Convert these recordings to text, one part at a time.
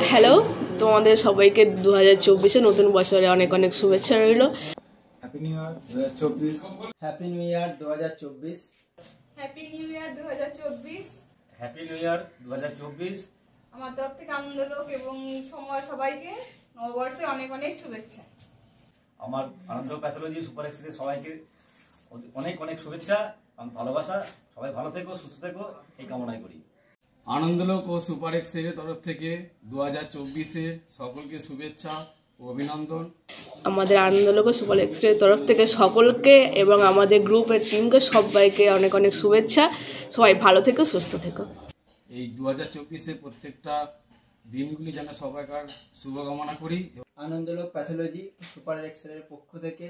Hello, তোমাদের সবাইকে 2024-এ নতুন বছরে অনেক অনেক শুভেচ্ছা রইল। Happy new year 2024। Happy new year 2024। Happy new year 2024। Happy new year 2024। আমার তরফ থেকে আনন্দলোক এবং সবাইকে নববর্ষের অনেক অনেক শুভেচ্ছা। আমার আনন্দ প্যাথোলজি সুপার এক্সের সবাইকে অনেক অনেক শুভেচ্ছা এবং ভালোবাসা। সবাই ভালো থেকো, সুস্থ থেকো, এই কামনাই করি। আনন্দলোক ও সুপার এক্সের তরফ থেকে 2024-এ সকলকে শুভেচ্ছা ও অভিনন্দন। আমাদের আনন্দলোক ও সুপার এক্সের তরফ থেকে সকলকে এবং আমাদের গ্রুপের টিমকে সবাইকে অনেক অনেক শুভেচ্ছা। সবাই ভালো থেকো, সুস্থ থেকো। এই 2024-এ প্রত্যেকটা দিনগুলি যেন সবাইকার শুভকামনা করি। আনন্দলোক প্যাথোলজি সুপার এক্সের পক্ষ থেকে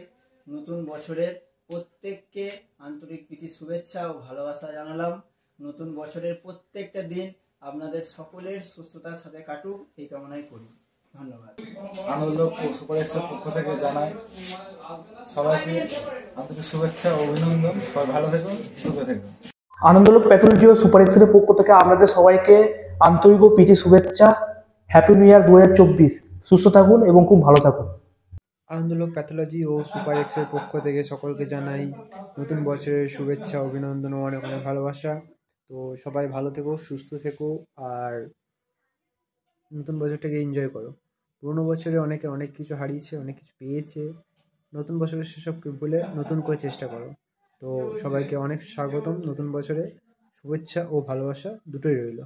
নতুন বছরের প্রত্যেককে আন্তরিক প্রীতি শুভেচ্ছা ও ভালোবাসা জানালাম। নতুন বছরের প্রত্যেকটা দিন আপনাদের সকলের সুস্থতার সাথে কাটুক, এই কামনাই করি। ধন্যবাদ। আনন্দলোক ও সুপার এক্সের পক্ষ থেকে জানাই সবাইকে আন্তরিক শুভেচ্ছা ও অভিনন্দন। সবাই ভালো থেকো, সুস্থ থেকো। আনন্দলোক প্যাথোলজি ও সুপার এক্সের পক্ষ থেকে আপনাদের সবাইকে আন্তরিক ও প্রীতি শুভেচ্ছা। Happy new year 2024। সুস্থ থাকুন এবং খুব ভালো থাকুন। আনন্দলোক প্যাথোলজি ও সুপার এক্সের পক্ষ থেকে সকলকে জানাই নতুন বছরের শুভেচ্ছা, অভিনন্দন ও অনেক অনেক ভালোবাসা। তো সবাই ভালো থেকো, সুস্থ থেকো আর নতুন বছরটাকে এনজয় করো। পুরোনো বছরে অনেকে অনেক কিছু হারিয়েছে, অনেক কিছু পেয়েছে। নতুন বছরে সেসবকে ভুলে নতুন করে চেষ্টা করো। তো সবাইকে অনেক স্বাগতম নতুন বছরে। শুভেচ্ছা ও ভালোবাসা দুটোই রইল।